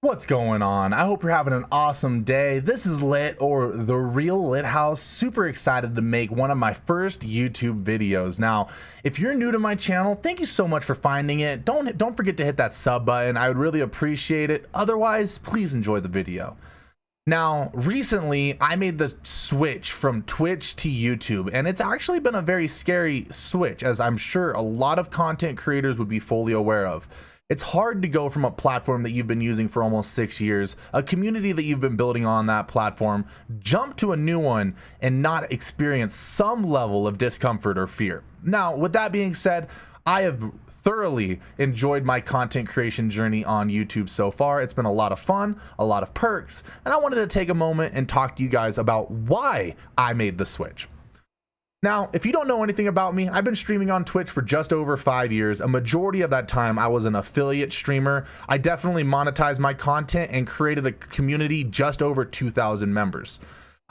What's going on? I hope you're having an awesome day. This is Lit, or The Real Lit House. Super excited to make one of my first YouTube videos. Now, if you're new to my channel, thank you so much for finding it. Don't forget to hit that sub button. I would really appreciate it. Otherwise, please enjoy the video. Now, recently, I made the switch from Twitch to YouTube, and it's actually been a very scary switch, as I'm sure a lot of content creators would be fully aware of. It's hard to go from a platform that you've been using for almost 6 years, a community that you've been building on that platform, jump to a new one and not experience some level of discomfort or fear. Now, with that being said, I have thoroughly enjoyed my content creation journey on YouTube so far. It's been a lot of fun, a lot of perks, and I wanted to take a moment and talk to you guys about why I made the switch. Now, if you don't know anything about me, I've been streaming on Twitch for just over 5 years. A majority of that time, I was an affiliate streamer. I definitely monetized my content and created a community just over 2,000 members.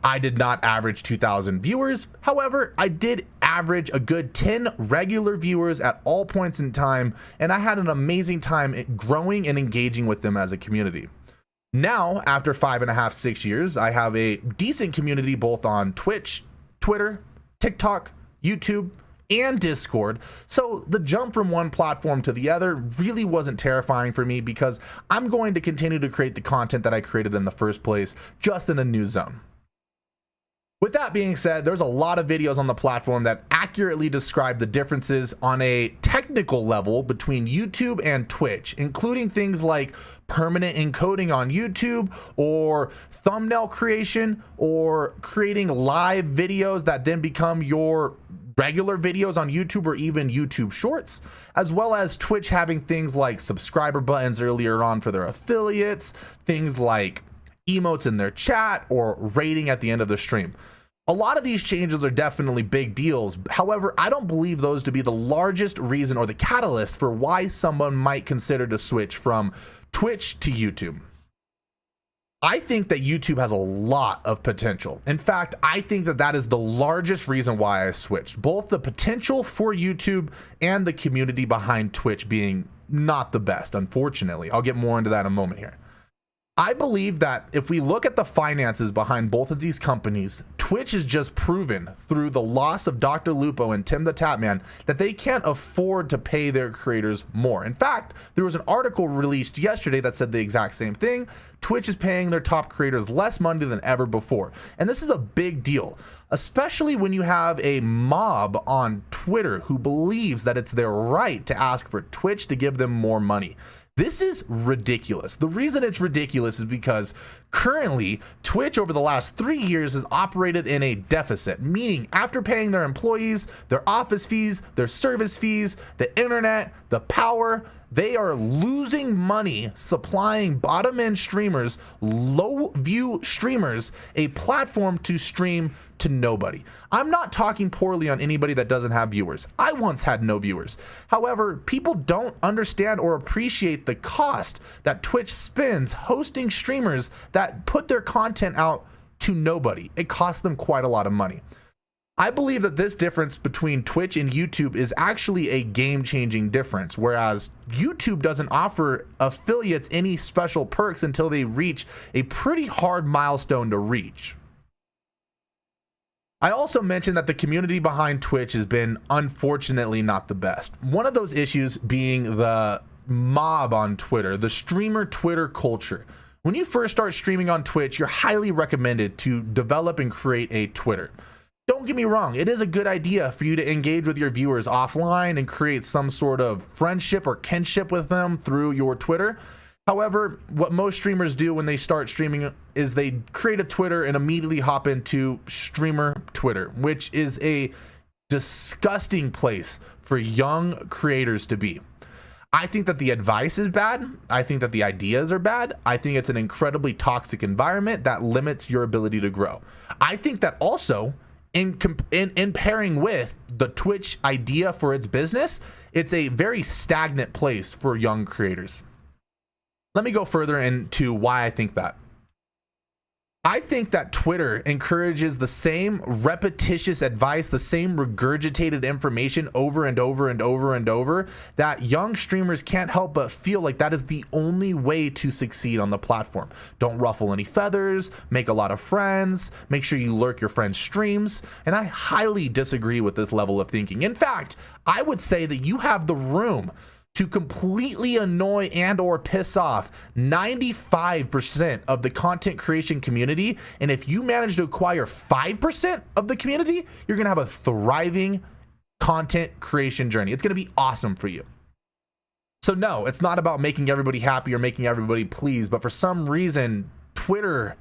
I did not average 2,000 viewers. However, I did average a good 10 regular viewers at all points in time, and I had an amazing time growing and engaging with them as a community. Now, after 5.5, 6 years, I have a decent community both on Twitch, Twitter, TikTok, YouTube, and Discord. So the jump from one platform to the other really wasn't terrifying for me because I'm going to continue to create the content that I created in the first place, just in a new zone. With that being said, there's a lot of videos on the platform that accurately describe the differences on a technical level between YouTube and Twitch, including things like permanent encoding on YouTube, or thumbnail creation, or creating live videos that then become your regular videos on YouTube or even YouTube Shorts, as well as Twitch having things like subscriber buttons earlier on for their affiliates, things like emotes in their chat, or rating at the end of the stream. A lot of these changes are definitely big deals. However, I don't believe those to be the largest reason or the catalyst for why someone might consider to switch from Twitch to YouTube. I think that YouTube has a lot of potential. In fact, I think that that is the largest reason why I switched. Both the potential for YouTube and the community behind Twitch being not the best, unfortunately. I'll get more into that in a moment here. I believe that if we look at the finances behind both of these companies, Twitch has just proven through the loss of Dr. Lupo and Tim the Tatman that they can't afford to pay their creators more. In fact, there was an article released yesterday that said the exact same thing. Twitch is paying their top creators less money than ever before. And this is a big deal, especially when you have a mob on Twitter who believes that it's their right to ask for Twitch to give them more money. This is ridiculous. The reason it's ridiculous is because currently Twitch over the last 3 years has operated in a deficit, meaning after paying their employees, their office fees, their service fees, the internet, the power, they are losing money supplying bottom end streamers, low view streamers, a platform to stream to nobody. I'm not talking poorly on anybody that doesn't have viewers. I once had no viewers. However, people don't understand or appreciate the cost that Twitch spends hosting streamers that put their content out to nobody. It costs them quite a lot of money. I believe that this difference between Twitch and YouTube is actually a game-changing difference, whereas YouTube doesn't offer affiliates any special perks until they reach a pretty hard milestone to reach. I also mentioned that the community behind Twitch has been unfortunately not the best. One of those issues being the mob on Twitter, the streamer Twitter culture. When you first start streaming on Twitch, you're highly recommended to develop and create a Twitter. Don't get me wrong, it is a good idea for you to engage with your viewers offline and create some sort of friendship or kinship with them through your Twitter. However, what most streamers do when they start streaming is they create a Twitter and immediately hop into streamer Twitter, which is a disgusting place for young creators to be. I think that the advice is bad. I think that the ideas are bad. I think it's an incredibly toxic environment that limits your ability to grow. I think that also in pairing with the Twitch idea for its business, it's a very stagnant place for young creators. Let me go further into why I think that. I think that Twitter encourages the same repetitious advice, the same regurgitated information over and over and over and over, that young streamers can't help but feel like that is the only way to succeed on the platform. Don't ruffle any feathers, make a lot of friends, make sure you lurk your friends' streams. And I highly disagree with this level of thinking. In fact, I would say that you have the room to completely annoy and or piss off 95% of the content creation community. And if you manage to acquire 5% of the community, you're gonna have a thriving content creation journey. It's gonna be awesome for you. So no, it's not about making everybody happy or making everybody pleased, but for some reason, Twitter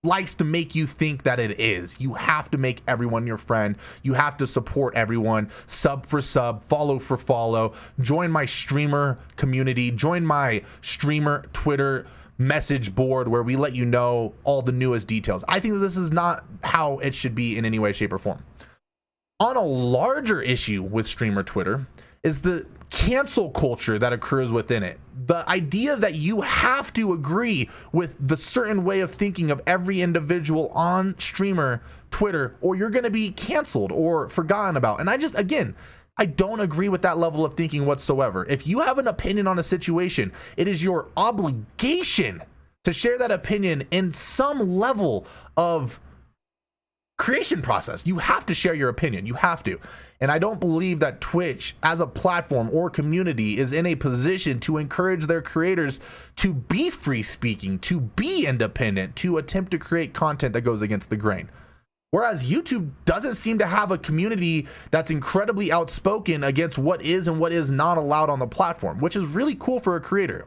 likes to make you think that it is. You have to make everyone your friend. You have to support everyone, sub for sub, follow for follow, join my streamer community, join my streamer Twitter message board where we let you know all the newest details. I think that this is not how it should be in any way, shape, or form. On a larger issue with streamer Twitter is the cancel culture that occurs within it. The idea that you have to agree with the certain way of thinking of every individual on streamer Twitter, or you're going to be canceled or forgotten about. And I don't agree with that level of thinking whatsoever. If you have an opinion on a situation, it is your obligation to share that opinion in some level of creation process. You have to share your opinion. You have to. And I don't believe that Twitch as a platform or community is in a position to encourage their creators to be free speaking, to be independent, to attempt to create content that goes against the grain. Whereas YouTube doesn't seem to have a community that's incredibly outspoken against what is and what is not allowed on the platform, which is really cool for a creator.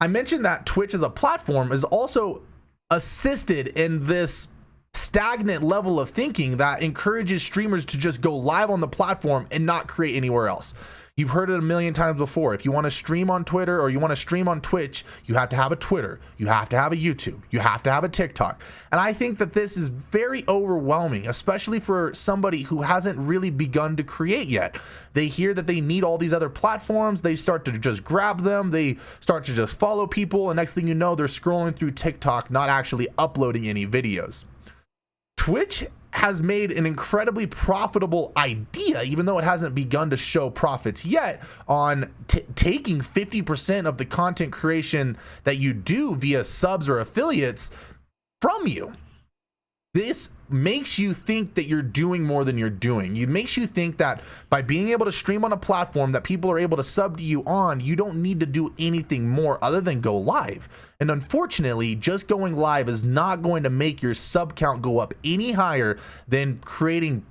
I mentioned that Twitch as a platform is also assisted in this stagnant level of thinking that encourages streamers to just go live on the platform and not create anywhere else. You've heard it a million times before. If you want to stream on Twitter or you want to stream on Twitch, you have to have a Twitter, you have to have a YouTube, you have to have a TikTok. And I think that this is very overwhelming, especially for somebody who hasn't really begun to create yet. They hear that they need all these other platforms, they start to just grab them, they start to just follow people, and next thing you know, they're scrolling through TikTok, not actually uploading any videos. Twitch has made an incredibly profitable idea, even though it hasn't begun to show profits yet, on taking 50% of the content creation that you do via subs or affiliates from you. This makes you think that you're doing more than you're doing. It makes you think that by being able to stream on a platform that people are able to sub to you on, you don't need to do anything more other than go live. And unfortunately, just going live is not going to make your sub count go up any higher than creating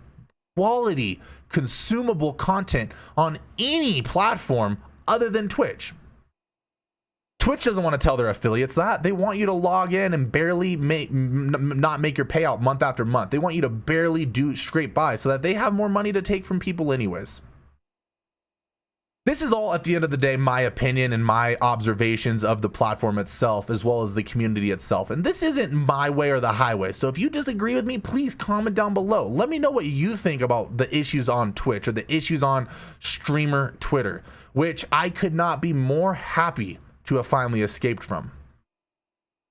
quality, consumable content on any platform other than Twitch. Twitch doesn't want to tell their affiliates that. They want you to log in and barely not make your payout month after month. They want you to barely do scrape by so that they have more money to take from people anyways. This is all, at the end of the day, my opinion and my observations of the platform itself, as well as the community itself. And this isn't my way or the highway. So if you disagree with me, please comment down below. Let me know what you think about the issues on Twitch or the issues on streamer Twitter, which I could not be more happy to have finally escaped from.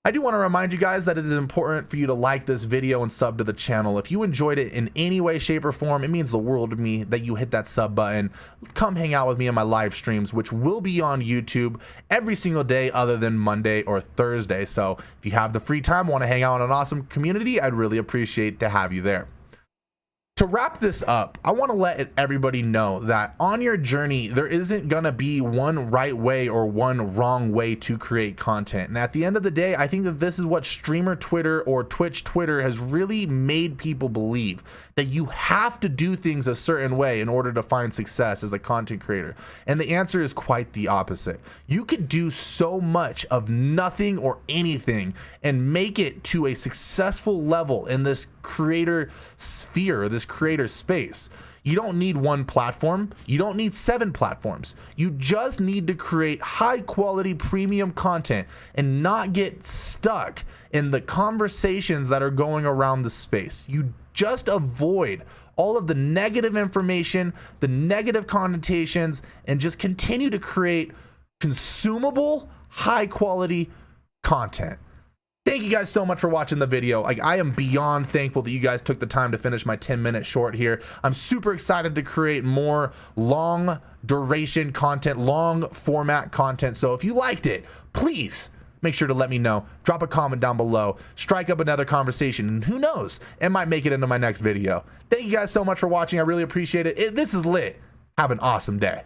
I do want to remind you guys that it is important for you to like this video and sub to the channel. If you enjoyed it in any way, shape, or form, it means the world to me that you hit that sub button. Come hang out with me in my live streams, which will be on YouTube every single day other than Monday or Thursday. So if you have the free time, want to hang out in an awesome community, I'd really appreciate to have you there. To wrap this up, I want to let everybody know that on your journey, there isn't going to be one right way or one wrong way to create content. And at the end of the day, I think that this is what streamer Twitter or Twitch Twitter has really made people believe, that you have to do things a certain way in order to find success as a content creator. And the answer is quite the opposite. You could do so much of nothing or anything and make it to a successful level in this creator sphere, this creator space. You don't need one platform. You don't need 7 platforms. You just need to create high quality premium content and not get stuck in the conversations that are going around the space. You just avoid all of the negative information, the negative connotations, and just continue to create consumable, high quality content. Thank you guys so much for watching the video. Like, I am beyond thankful that you guys took the time to finish my 10-minute short here. I'm super excited to create more long duration content, long format content. So if you liked it, please make sure to let me know. Drop a comment down below, strike up another conversation, and who knows, it might make it into my next video. Thank you guys so much for watching. I really appreciate it. This is Lit. Have an awesome day.